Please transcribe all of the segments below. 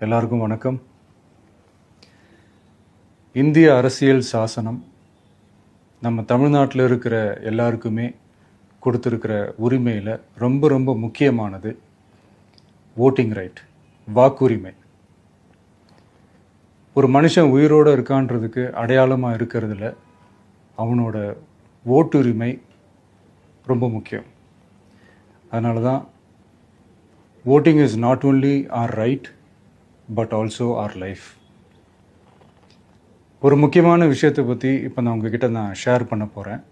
எல்லாருக்கும் வணக்கம். இந்திய அரசியல் சாசனம் நம்ம தமிழ்நாட்டில் இருக்கிற எல்லாருக்குமே கொடுத்துருக்கிற உரிமையில் ரொம்ப ரொம்ப முக்கியமானது ஓட்டிங் ரைட், வாக்குரிமை. ஒரு மனுஷன் உயிரோடு இருக்கான்றதுக்கு அடையாளமாக இருக்கிறதுல அவனோட ஓட்டுரிமை ரொம்ப முக்கியம். அதனால தான் voting is not only our right but also our life. ஒரு முக்கியமான விஷயத்தை பற்றி இப்போ நான் உங்ககிட்ட ஷேர் பண்ண போகிறேன்.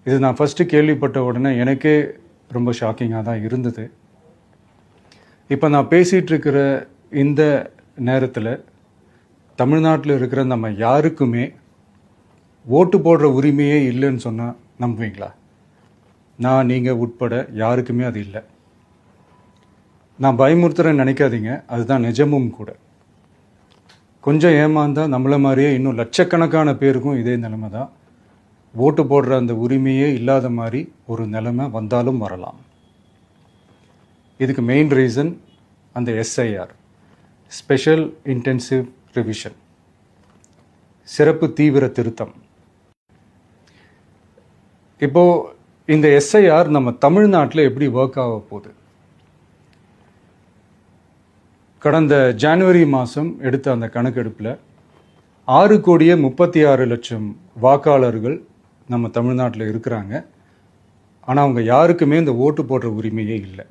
இது நான் ஃபஸ்ட்டு கேள்விப்பட்ட உடனே எனக்கே ரொம்ப ஷாக்கிங்காக தான் இருந்தது. இப்போ நான் பேசிகிட்டு இருக்கிற இந்த நேரத்தில் தமிழ்நாட்டில் இருக்கிற நம்ம யாருக்குமே ஓட்டு போடுற உரிமையே இல்லைன்னு சொன்னால் நம்புவீங்களா? நீங்கள் உட்பட யாருக்குமே அது இல்லை. நான் பயமுறுத்துறேன்னு நினைக்காதீங்க, அதுதான் நிஜமும் கூட. கொஞ்சம் ஏமாந்தால் நம்மளை மாதிரியே இன்னும் லட்சக்கணக்கான பேருக்கும் இதே நிலைமை தான். ஓட்டு போடுற அந்த உரிமையே இல்லாத மாதிரி ஒரு நிலைமை வந்தாலும் வரலாம். இதுக்கு மெயின் ரீசன் அந்த எஸ்ஐஆர், ஸ்பெஷல் இன்டென்சிவ் ரிவிஷன், சிறப்பு தீவிர திருத்தம். இப்போது இந்த எஸ்ஐஆர் நம்ம தமிழ்நாட்டில் எப்படி ஒர்க் ஆக போகுது? கடந்த ஜனவரி மாதம் எடுத்த அந்த கணக்கெடுப்பில் 6,36,00,000 வாக்காளர்கள் நம்ம தமிழ்நாட்டில் இருக்கிறாங்க. ஆனால் அவங்க யாருக்குமே இந்த ஓட்டு போடுற உரிமையே இல்லை.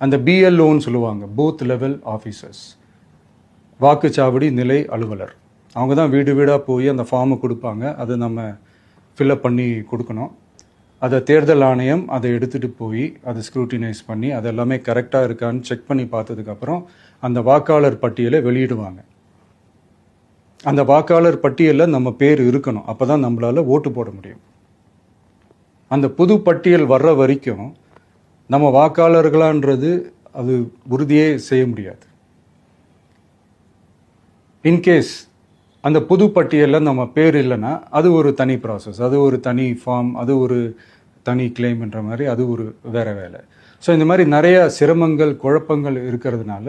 அந்த பிஎல்ஓன்னு சொல்லுவாங்க, பூத் லெவல் ஆஃபீஸர்ஸ், வாக்குச்சாவடி நிலை அலுவலர். அவங்க தான் வீடு வீடாக போய் அந்த ஃபார்மை கொடுப்பாங்க. அதை நம்ம ஃபில்அப் பண்ணி கொடுக்கணும். அதை தேர்தல் ஆணையம் அதை எடுத்துகிட்டு போய் அதை ஸ்க்ரூட்டினைஸ் பண்ணி அது எல்லாமே கரெக்டாக இருக்கான்னு செக் பண்ணி பார்த்ததுக்கப்புறம் அந்த வாக்காளர் பட்டியலை வெளியிடுவாங்க. அந்த வாக்காளர் பட்டியலில் நம்ம பேர் இருக்கணும், அப்போ தான் நம்மளால் ஓட்டு போட முடியும். அந்த புது பட்டியல் வர்ற வரைக்கும் நம்ம வாக்காளர்களான்றது அது உறுதியே செய்ய முடியாது. இன்கேஸ் அந்த புது பட்டியலில் நம்ம பேர் இல்லைன்னா அது ஒரு தனி ப்ராசஸ், அது ஒரு தனி ஃபார்ம், அது ஒரு தனி கிளைம்ன்ற மாதிரி அது ஒரு வேறு வேலை. ஸோ இந்த மாதிரி நிறையா சிரமங்கள் குழப்பங்கள் இருக்கிறதுனால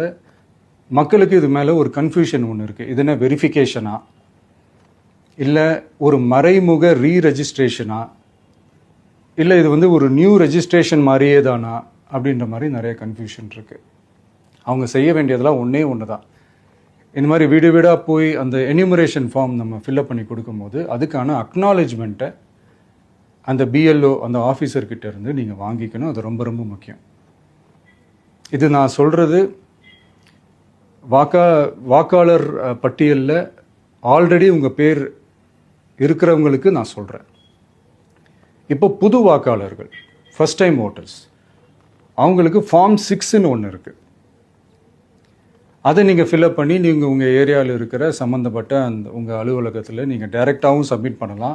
மக்களுக்கு இது மேலே ஒரு கன்ஃபியூஷன் ஒன்று இருக்குது. இது என்ன வெரிஃபிகேஷனா இல்லை ஒரு மறைமுக ரீரெஜிஸ்ட்ரேஷனா இல்லை இது ஒரு நியூ ரெஜிஸ்ட்ரேஷன் மாதிரியே தானா அப்படின்ற மாதிரி நிறைய கன்ஃபியூஷன் இருக்குது. அவங்க செய்ய வேண்டியதெல்லாம் ஒன்று தான். இந்த மாதிரி வீடு வீடாக போய் அந்த என்யூமரேஷன் ஃபார்ம் நம்ம ஃபில்அப் பண்ணி கொடுக்கும்போது அதுக்கான அக்னாலேஜ்மெண்ட்டை அந்த பிஎல்ஓ அந்த ஆஃபீஸர்கிட்ட இருந்து நீங்கள் வாங்கிக்கணும். அது ரொம்ப ரொம்ப முக்கியம். இது நான் சொல்கிறது வாக்காளர் பட்டியலில் ஆல்ரெடி உங்கள் பேர் இருக்கிறவங்களுக்கு நான் சொல்கிறேன். இப்போ புது வாக்காளர்கள், ஃபஸ்ட் டைம் ஓட்டர்ஸ், அவங்களுக்கு ஃபார்ம் 6ன்னு ஒன்று இருக்குது. அதை நீங்கள் ஃபில்அப் பண்ணி நீங்கள் உங்கள் ஏரியாவில் இருக்கிற சம்மந்தப்பட்ட அந்த உங்கள் அலுவலகத்தில் நீங்கள் டைரெக்டாகவும் சப்மிட் பண்ணலாம்,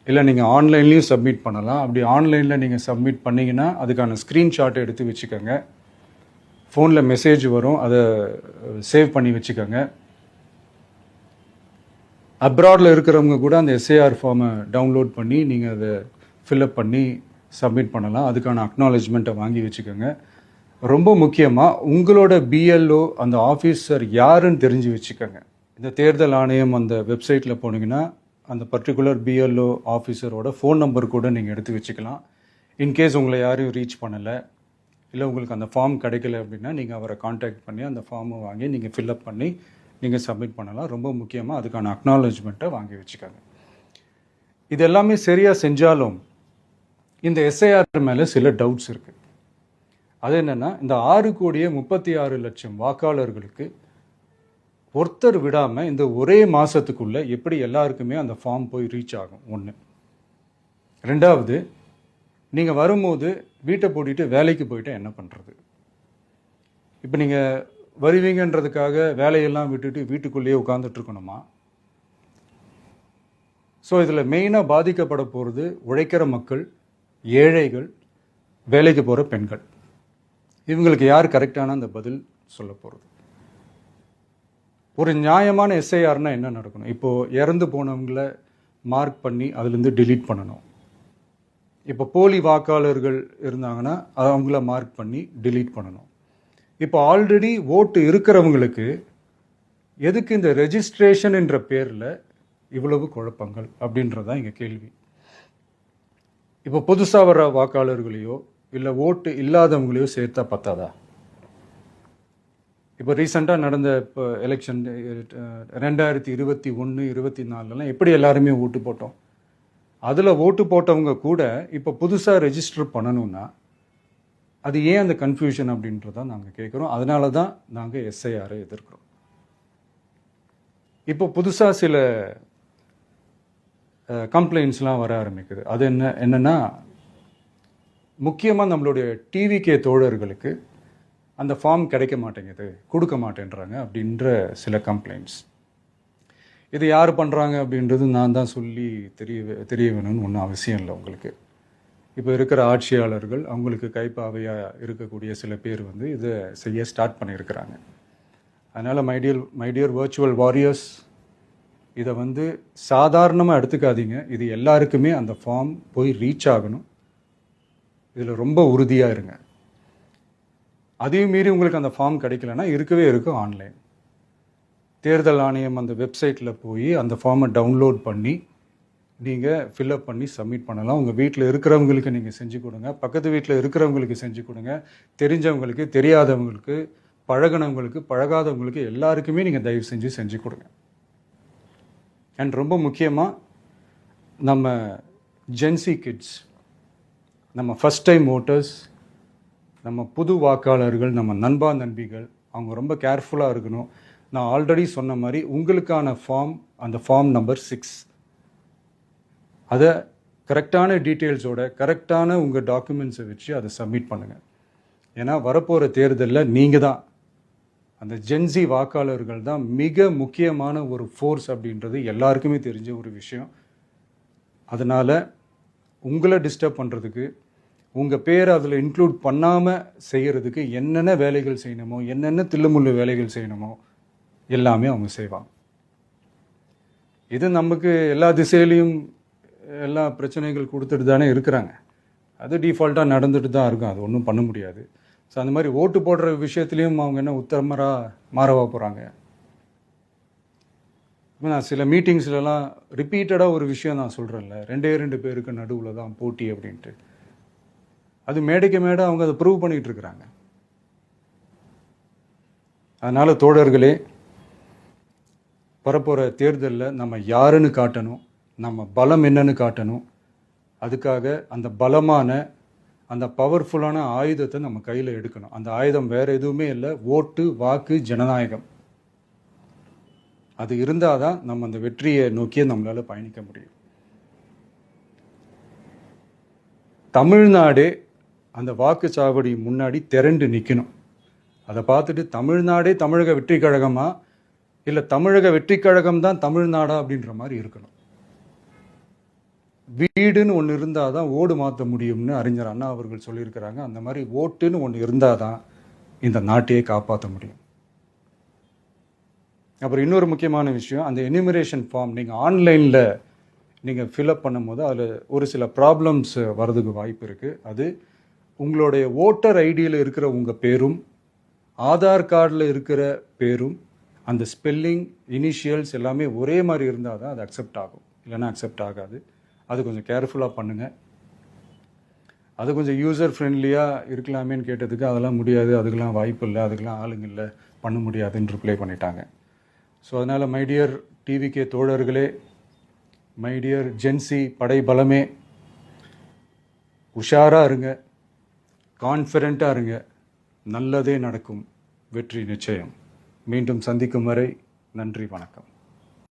இல்லை நீங்கள் ஆன்லைன்லேயும் சப்மிட் பண்ணலாம். அப்படி ஆன்லைனில் நீங்கள் சப்மிட் பண்ணிங்கன்னா அதுக்கான ஸ்க்ரீன்ஷாட்டை எடுத்து வச்சுக்கோங்க. ஃபோனில் மெசேஜ் வரும், அதை சேவ் பண்ணி வச்சுக்கோங்க. அப்ராடில் இருக்கிறவங்க கூட அந்த எஸ்ஏஆர் ஃபார்மை டவுன்லோட் பண்ணி நீங்கள் அதை ஃபில்அப் பண்ணி சப்மிட் பண்ணலாம். அதுக்கான அக்னாலேஜ்மெண்ட்டை வாங்கி வச்சுக்கோங்க. ரொம்ப முக்கியமாக உங்களோட பிஎல்ஓ அந்த ஆஃபீஸர் யாருன்னு தெரிஞ்சு வச்சுக்கோங்க. இந்த தேர்தல் ஆணையம் அந்த வெப்சைட்டில் போனீங்கன்னா அந்த பர்டிகுலர் பிஎல்ஓ ஆஃபீஸரோட ஃபோன் நம்பர் கூட நீங்கள் எடுத்து வச்சுக்கலாம். இன்கேஸ் உங்களை யாரையும் ரீச் பண்ணலை இல்லை உங்களுக்கு அந்த ஃபார்ம் கிடைக்கல அப்படின்னா நீங்கள் அவரை காண்டாக்ட் பண்ணி அந்த ஃபார்மை வாங்கி நீங்கள் ஃபில்அப் பண்ணி நீங்கள் சப்மிட் பண்ணலாம். ரொம்ப முக்கியமாக அதுக்கான அக்னாலேஜ்மெண்ட்டை வாங்கி வச்சுக்கோங்க. இது எல்லாமே சரியாக செஞ்சாலும் இந்த எஸ்ஐஆர் மேலே சில டவுட்ஸ் இருக்குது. அது என்னென்னா, இந்த 6,36,00,000 வாக்காளர்களுக்கு ஒருத்தர் விடாமல் இந்த ஒரே மாதத்துக்குள்ளே எப்படி எல்லாருக்குமே அந்த ஃபார்ம் போய் ரீச் ஆகும்? ஒன்று. ரெண்டாவது, நீங்கள் வரும்போது வீட்டை பூட்டிட்டு வேலைக்கு போயிட்டு என்ன பண்ணுறது? இப்போ நீங்கள் வருவீங்கன்றதுக்காக வேலையெல்லாம் விட்டுட்டு வீட்டுக்குள்ளேயே உட்காந்துட்ருக்கணுமா? ஸோ இதில் மெயினாக பாதிக்கப்பட போகிறது உழைக்கிற மக்கள், ஏழைகள், வேலைக்கு போகிற பெண்கள். இவங்களுக்கு யார் கரெக்டான அந்த பதில் சொல்ல போகிறது? ஒரு நியாயமான எஸ்ஐஆர்னா என்ன நடக்கணும்? இப்போது இறந்து போனவங்கள மார்க் பண்ணி அதுலேருந்து டிலீட் பண்ணணும். இப்போ போலி வாக்காளர்கள் இருந்தாங்கன்னா அவங்கள மார்க் பண்ணி டிலீட் பண்ணணும். இப்போ ஆல்ரெடி ஓட்டு இருக்கிறவங்களுக்கு எதுக்கு இந்த ரெஜிஸ்ட்ரேஷன் என்ற பேரில் இவ்வளவு குழப்பங்கள் அப்படின்றது தான் எங்கள் கேள்வி. இப்போ புதுசாக வர வாக்காளர்களையோ இல்லை ஓட்டு இல்லாதவங்களையோ சேர்த்தா பத்தாதா? இப்போ ரீசெண்டாக நடந்த இப்போ எலெக்ஷன் 2021, 24 எப்படி எல்லாருமே ஓட்டு போட்டோம்? அதில் ஓட்டு போட்டவங்க கூட இப்போ புதுசாக ரெஜிஸ்டர் பண்ணணும்னா அது ஏன் அந்த கன்ஃபியூஷன் அப்படின்றத நாங்கள் கேட்குறோம். அதனால தான் நாங்கள் எஸ்ஐஆரை எதிர்க்கிறோம். இப்போ புதுசாக சில கம்ப்ளைண்ட்ஸ்லாம் வர ஆரம்பிக்குது. அது என்னன்னா முக்கியமாக நம்மளுடைய டிவிகே தோழர்களுக்கு அந்த ஃபார்ம் கிடைக்க மாட்டேங்குது, கொடுக்க மாட்டேன்றாங்க அப்படின்ற சில கம்ப்ளைண்ட்ஸ். இது யார் பண்ணுறாங்க அப்படின்றது நான் தான் சொல்லி தெரிய வேணும்னு ஒன்றும் அவசியம் இல்லை உங்களுக்கு. இப்போ இருக்கிற ஆட்சியாளர்கள் அவங்களுக்கு கைப்பாவையாக இருக்கக்கூடிய சில பேர் வந்து இதை செய்ய ஸ்டார்ட் பண்ணியிருக்கிறாங்க. அதனால் மைடியர் வர்ச்சுவல் வாரியர்ஸ், இதை வந்து சாதாரணமாக எடுத்துக்காதீங்க. இது எல்லாருக்குமே அந்த ஃபார்ம் போய் ரீச் ஆகணும். இதில் ரொம்ப உறுதியாக இருங்க. அதையும் மீறி உங்களுக்கு அந்த ஃபார்ம் கிடைக்கலன்னா இருக்கவே இருக்கும் ஆன்லைன். தேர்தல் ஆணையம் அந்த வெப்சைட்டில் போய் அந்த ஃபார்மை டவுன்லோட் பண்ணி நீங்கள் ஃபில்அப் பண்ணி சப்மிட் பண்ணலாம். உங்கள் வீட்டில் இருக்கிறவங்களுக்கு நீங்கள் செஞ்சு கொடுங்க, பக்கத்து வீட்டில் இருக்கிறவங்களுக்கு செஞ்சு கொடுங்க, தெரிஞ்சவங்களுக்கு, தெரியாதவங்களுக்கு, பழகினவங்களுக்கு, பழகாதவங்களுக்கு எல்லாருக்குமே நீங்கள் தயவு செஞ்சு கொடுங்க. அண்ட் ரொம்ப முக்கியமாக நம்ம ஜென்சி கிட்ஸ், நம்ம ஃபஸ்ட் டைம் ஓட்டர்ஸ், நம்ம புது வாக்காளர்கள், நம்ம நண்பா நண்பிகள், அவங்க ரொம்ப கேர்ஃபுல்லாக இருக்கணும். நான் ஆல்ரெடி சொன்ன மாதிரி உங்களுக்கான ஃபார்ம், அந்த ஃபார்ம் நம்பர் 6, அதை கரெக்டான டீட்டெயில்ஸோட கரெக்டான உங்கள் டாக்குமெண்ட்ஸை வச்சு அதை சப்மிட் பண்ணுங்கள். ஏன்னா வரப்போகிற தேர்தலில் நீங்கள் தான், அந்த ஜென்சி வாக்காளர்கள் தான் மிக முக்கியமான ஒரு ஃபோர்ஸ் அப்படின்றது எல்லாருக்குமே தெரிஞ்ச ஒரு விஷயம். அதனால் உங்களை டிஸ்டர்ப் பண்ணுறதுக்கு, உங்கள் பேரை அதில் இன்க்ளூட் பண்ணாமல் செய்கிறதுக்கு என்னென்ன வேலைகள் செய்யணுமோ, என்னென்ன தில்லுமுள்ளு வேலைகள் செய்யணுமோ எல்லாமே அவங்க செய்வாங்க. இது நமக்கு எல்லா திசையிலையும் எல்லா பிரச்சனைகள் கொடுத்துட்டு தானே இருக்கிறாங்க. அது டிஃபால்ட்டாக நடந்துட்டு தான் இருக்கும், அது ஒன்றும் பண்ண முடியாது. ஸோ அந்த மாதிரி ஓட்டு போடுற விஷயத்துலேயும் அவங்க என்ன உத்தமராக மாறவா போகிறாங்க? இப்போ நான் சில மீட்டிங்ஸ்லலாம் ரிப்பீட்டடாக ஒரு விஷயம் நான் சொல்கிறேன்ல, 2 பேருக்கு நடுவில் தான் போட்டி அப்படின்ட்டு. அது மேடைக்கு மேடை அவங்க அதை ப்ரூவ் பண்ணிகிட்டு இருக்கிறாங்க. அதனால் தோழர்களே, வரப்போகிற தேர்தலில் நம்ம யாருன்னு காட்டணும், நம்ம பலம் என்னன்னு காட்டணும். அதுக்காக அந்த பலமான, அந்த பவர்ஃபுல்லான ஆயுதத்தை நம்ம கையில் எடுக்கணும். அந்த ஆயுதம் வேறு எதுவுமே இல்லை, ஓட்டு, வாக்கு, ஜனநாயகம். அது இருந்தால் தான் நம்ம அந்த வெற்றியை நோக்கியே நம்மளால் பயணிக்க முடியும். தமிழ்நாடே அந்த வாக்குச்சாவடி முன்னாடி திரண்டு நிற்கணும். அதை பார்த்துட்டு தமிழ்நாடே தமிழக வெற்றி கழகமா, இல்லை தமிழக வெற்றி கழகம் தான் தமிழ்நாடா அப்படின்ற மாதிரி இருக்கணும். வீடுன்னு ஒன்று இருந்தால் தான் ஓடு மாற்ற முடியும்னு அறிஞர் அண்ணா அவர்கள் சொல்லியிருக்கிறாங்க. அந்த மாதிரி ஓட்டுன்னு ஒன்று இருந்தால் தான் இந்த நாட்டையே காப்பாற்ற முடியும். அப்புறம் இன்னொரு முக்கியமான விஷயம், அந்த எனிமரேஷன் ஃபார்ம் நீங்கள் ஆன்லைனில் நீங்கள் ஃபில்அப் பண்ணும்போது அதில் ஒரு சில ப்ராப்ளம்ஸ் வர்றதுக்கு வாய்ப்பு இருக்குது. அது உங்களுடைய ஓட்டர் ஐடியில் இருக்கிற உங்கள் பேரும், ஆதார் கார்டில் இருக்கிற பேரும், அந்த ஸ்பெல்லிங், இனிஷியல்ஸ் எல்லாமே ஒரே மாதிரி இருந்தால் தான் அது அக்செப்ட் ஆகும், இல்லைன்னா அக்செப்ட் ஆகாது. அது கொஞ்சம் கேர்ஃபுல்லாக பண்ணுங்கள். அது கொஞ்சம் யூசர் ஃப்ரெண்ட்லியாக இருக்கலாமேன்னு கேட்டதுக்கு அதெல்லாம் முடியாது, அதுக்கெல்லாம் வாய்ப்பு இல்லை, அதுக்கெல்லாம் ஆளுங்க இல்லை, பண்ண முடியாதுன்னு ரிப்ளை பண்ணிட்டாங்க. ஸோ அதனால் மைடியர் டிவிகே தோழர்களே, மைடியர் ஜென்சி படை பலமே, உஷாராக இருங்க, கான்ஃபிடென்ட்டாக இருங்க. நல்லதே நடக்கும், வெற்றி நிச்சயம். மீண்டும் சந்திக்கும் வரை நன்றி, வணக்கம்.